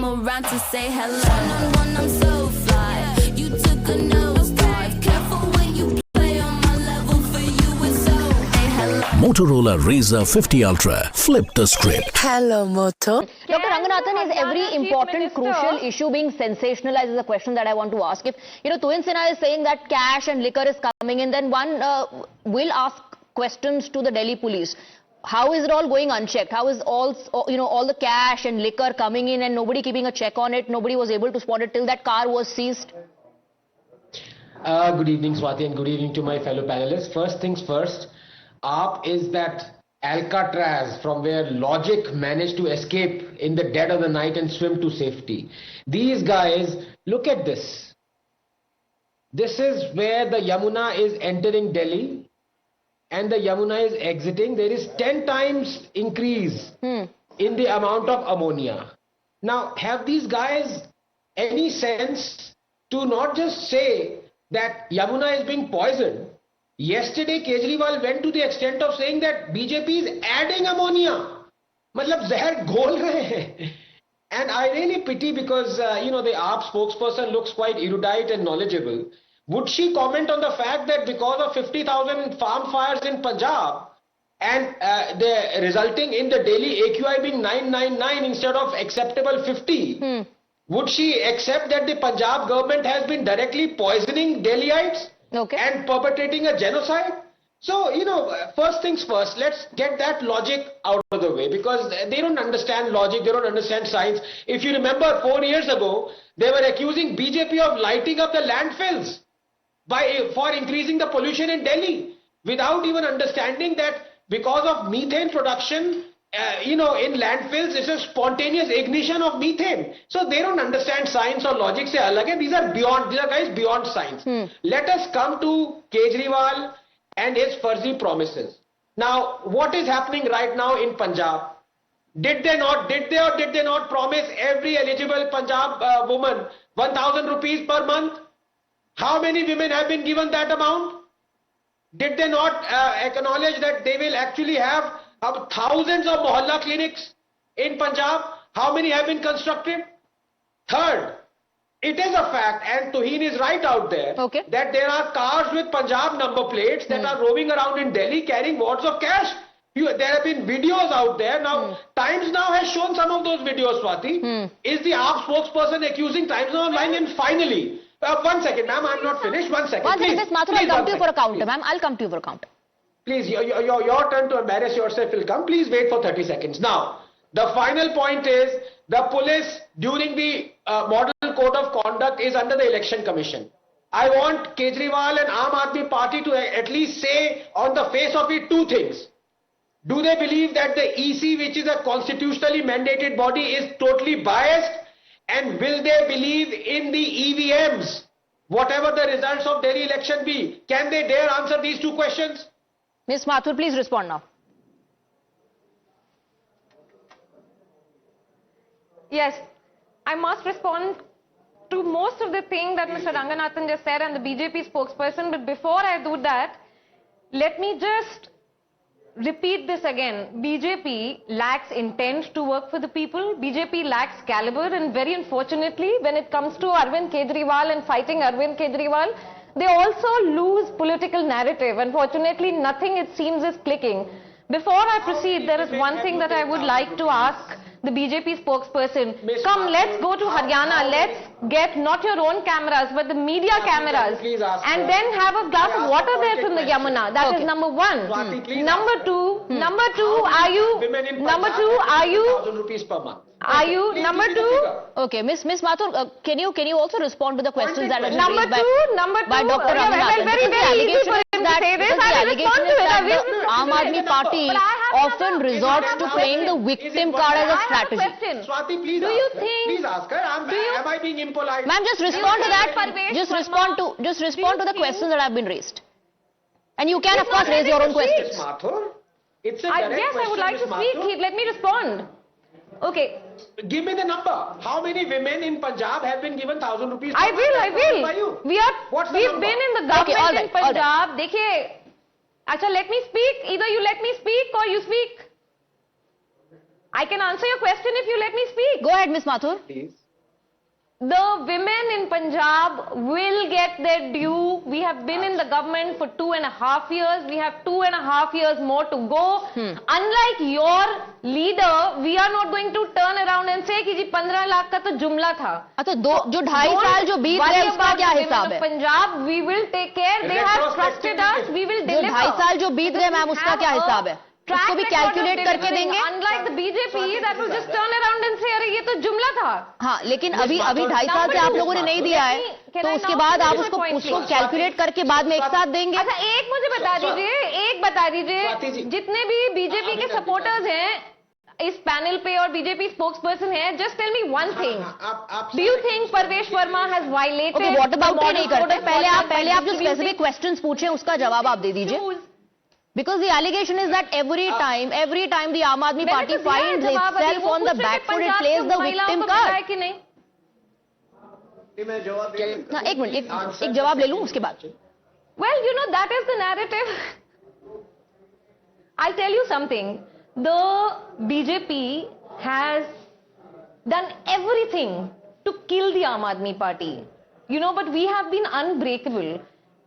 come around to say hello. One-on-one, I'm so fly. You took a nosedive. Careful when you play on my level. For you, it's so. Hey, hello. Motorola Razr 50 Ultra. Flip the script. Hello, Moto. Dr. Ranganathan, is every important, crucial issue being sensationalized is a question that I want to ask. If, Tuhin Sinha is saying that cash and liquor is coming in, then one will ask questions to the Delhi police. How is it all going unchecked? How is all the cash and liquor coming in and nobody keeping a check on it? Nobody was able to spot it till that car was seized. Good evening, Swati, and good evening to my fellow panelists. First things first, AAP is that Alcatraz from where logic managed to escape in the dead of the night and swim to safety. These guys, look at this. This is where the Yamuna is entering Delhi and the Yamuna is exiting. There is 10 times increase in the amount of ammonia. Now, have these guys any sense to not just say that Yamuna is being poisoned? Yesterday, Kejriwal went to the extent of saying that BJP is adding ammonia. Matlab zahar ghol rahe hain. And I really pity because, the AAP spokesperson looks quite erudite and knowledgeable. Would she comment on the fact that because of 50,000 farm fires in Punjab and the resulting in the daily AQI being 999 instead of acceptable 50, would she accept that the Punjab government has been directly poisoning Delhiites and perpetrating a genocide? So, first things first, let's get that logic out of the way because they don't understand logic, they don't understand science. If you remember 4 years ago, they were accusing BJP of lighting up the landfills for increasing the pollution in Delhi without even understanding that because of methane production, in landfills, it's a spontaneous ignition of methane. So they don't understand science or logic. These are guys beyond science. Let us come to Kejriwal and his fuzzy promises. Now, what is happening right now in Punjab? Did they not promise every eligible Punjab woman 1,000 rupees per month? How many women have been given that amount? Did they not acknowledge that they will actually have thousands of mohalla clinics in Punjab? How many have been constructed? Third, it is a fact, and Tuhin is right out there, that there are cars with Punjab number plates that are roaming around in Delhi carrying wads of cash. There have been videos out there. Now, Times Now has shown some of those videos, Swati. Is the AAP spokesperson accusing Times Now Online? And finally, 1 second, ma'am, I'm not finished. 1 second. One second, Ms. Mathur, I'll come to you for a counter, ma'am. I'll come to you for a counter. Please, your turn to embarrass yourself will come. Please wait for 30 seconds. Now, the final point is the police during the model code of conduct is under the Election Commission. I want Kejriwal and Aam Aadmi Party to at least say on the face of it two things. Do they believe that the EC, which is a constitutionally mandated body, is totally biased? And will they believe in the EVMs, whatever the results of Delhi election be? Can they dare answer these two questions? Ms. Mathur, please respond now. Yes, I must respond to most of the thing that Mr. Ranganathan just said and the BJP spokesperson. But before I do that, let me just repeat this again. BJP lacks intent to work for the people. BJP lacks caliber, and very unfortunately, when it comes to Arvind Kejriwal and fighting Arvind Kejriwal, they also lose political narrative. Unfortunately, nothing, it seems, is clicking. Before I proceed, there is one thing that I would like to ask the BJP spokesperson. Come, let's go to Haryana. Let's get not your own cameras, but the media cameras, and then have a glass of water there from the Yamuna. That is number one. Number two, are you 1,000 rupees per month. Are you number two? Okay, Ms. Mathur, can you also respond to the questions that are raised number two, by Dr. Ranganathan? Very easy for him to say this. I will respond to it. Aam Aadmi Party often resorts to playing the victim card as a strategy. Swati, please do you think? Please ask her. Am I being impolite? Ma'am, just respond to that. Just respond to the questions that have been raised. And you can, of course, raise your own questions. It's a direct yes, I would like to speak. Let me respond. Okay. Give me the number. How many women in Punjab have been given 1,000 rupees? I will. We've been in the government in Punjab. Dekhiye, Acha, let me speak. Either you let me speak or you speak. I can answer your question if you let me speak. Go ahead, Ms. Mathur. Please. The women in Punjab will get their due. We have been in the government for 2.5 years. We have 2.5 years more to go. Unlike your leader, we are not going to turn around and say कि जी 15 लाख का तो जुमला था. अच्छा, जो 2.5 साल जो बीत गए उसका क्या हिसाब है? Punjab, we will take care. They have trusted us. We will जो deliver. 2.5 साल जो बीत गए मैम, उसका क्या हिसाब है? उसको भी कैलकुलेट करके देंगे? Unlike the BJP, that will just turn around and say अरे ये तो जुमला था. हाँ, लेकिन अभी 2.5 साल से आप लोगों ने नहीं दिया है, तो उसके बाद आप उसको कैलकुलेट करके बाद में एक साथ देंगे? अच्छा, एक मुझे बता दीजिए, जितने भी बीजेपी के सपोर्टर्स हैं इस पैनल पे और बीजेपी स्पोक्स पर्सन है, just tell me one thing, do you think Parvesh Verma has violated? What about नहीं करते? पहले आप जो स्पेसिफिक क्वेश्चंस पूछे उसका जवाब आप दे दीजिए. Because the allegation is that every time the Aam Aadmi Party finds itself on the back foot, it plays the victim card. हाँ, एक मिनट, एक जवाब ले लूं उसके बाद. Well, you know, that is the narrative. I'll tell you something. The BJP has done everything to kill the Aam Aadmi Party. You know, but we have been unbreakable.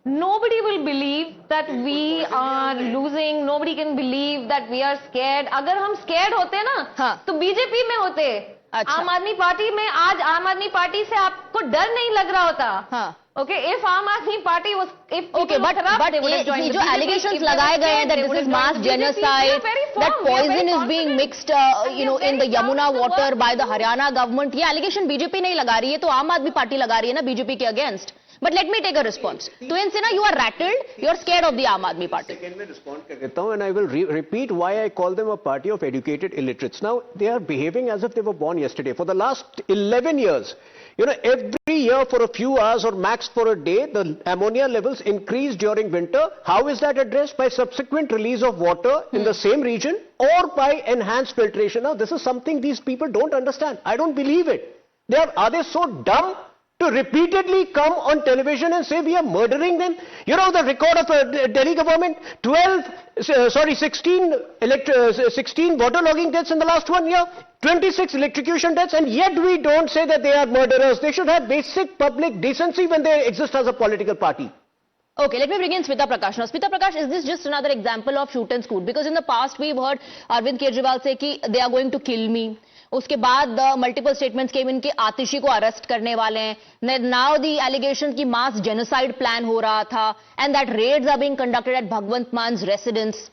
Nobody will believe that we are losing. Nobody can believe that we are scared. अगर हम scared होते ना, हाँ. तो BJP में होते. अच्छा. आम आदमी पार्टी में आज आम आदमी पार्टी से आपको डर नहीं लग रहा होता. हाँ. Okay, if Aam Aadmi Party was, if Okay, but ये जो allegations लगाए गए हैं that this is mass genocide, that poison is being mixed, in the Yamuna water by the Haryana government, ये allegation बीजेपी नहीं लगा रही है, तो आम आदमी पार्टी लगा रही है ना बीजेपी के against. But let me take a response. Tuhin Sinha, you are rattled. You are scared of the Aam Aadmi Party. Second, मैं respond कर देता हूँ, and I will repeat why I call them a party of educated illiterates. Now, they are behaving as if they were born yesterday. For the last 11 years, every year for a few hours or max for a day, the ammonia levels increase during winter. How is that addressed? By subsequent release of water in the same region or by enhanced filtration. Now, this is something these people don't understand. I don't believe it. Are they so dumb to repeatedly come on television and say we are murdering them? The record of Delhi government, 16 waterlogging deaths in the last 1 year, 26 electrocution deaths, and yet we don't say that they are murderers. They should have basic public decency when they exist as a political party. Okay, let me bring in Smita Prakash. Now, Smita Prakash, is this just another example of shoot and scoot? Because in the past we've heard Arvind Kejriwal say कि they are going to kill me. उसके बाद multiple statements came in कि आतिशी को arrest करने वाले हैं. Now the allegation कि mass genocide plan हो रहा था and that raids are being conducted at Bhagwant Man's residence.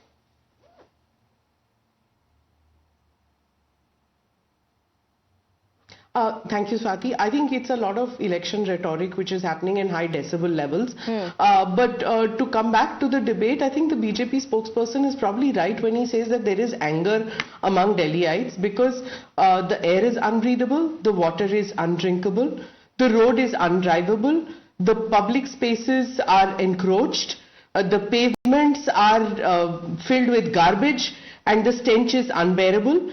Thank you, Swati. I think it's a lot of election rhetoric which is happening in high decibel levels. But to come back to the debate, I think the BJP spokesperson is probably right when he says that there is anger among Delhiites because the air is unbreathable, the water is undrinkable, the road is undrivable, the public spaces are encroached, the pavements are filled with garbage, and the stench is unbearable.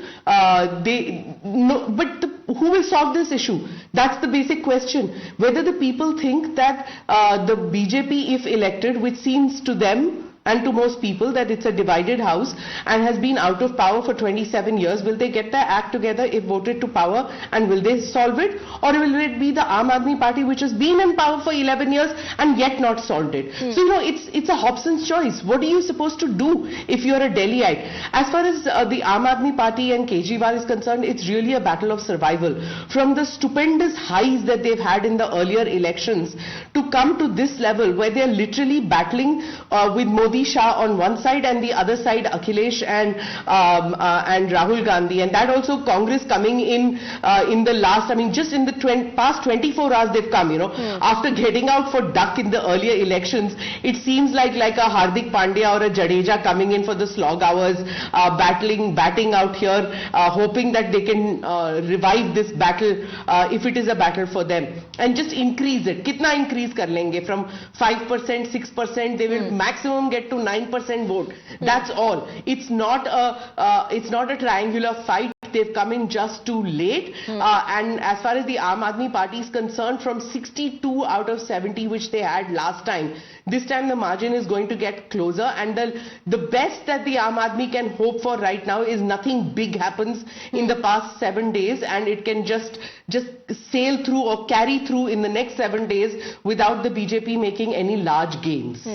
Who will solve this issue? That's the basic question. Whether the people think that the BJP, if elected, which seems to them and to most people that it's a divided house and has been out of power for 27 years, will they get their act together if voted to power, and will they solve it? Or will it be the Aam Aadmi Party which has been in power for 11 years and yet not solved it? So, it's a Hobson's choice. What are you supposed to do if you're a Delhiite? As far as the Aam Aadmi Party and Kejriwal is concerned, it's really a battle of survival. From the stupendous highs that they've had in the earlier elections to come to this level where they're literally battling with Modi Shah on one side and the other side Akhilesh and Rahul Gandhi, and that also Congress coming in the last, just in the past 24 hours they've come, after getting out for duck in the earlier elections. It seems like a Hardik Pandya or a Jadeja coming in for the slog hours, batting out here, hoping that they can revive this battle if it is a battle for them, and just increase it. Kitna increase kar lenge? From 5%, 6%, they will maximum get to 9% vote. That's all. It's not a triangular fight. right. They've come in just too late. And as far as the Aam Aadmi Party is concerned, from 62 out of 70 which they had last time, this time the margin is going to get closer, and the best that the Aam Aadmi can hope for right now is nothing big happens in the past 7 days, and it can just sail through or carry through in the next 7 days without the BJP making any large gains.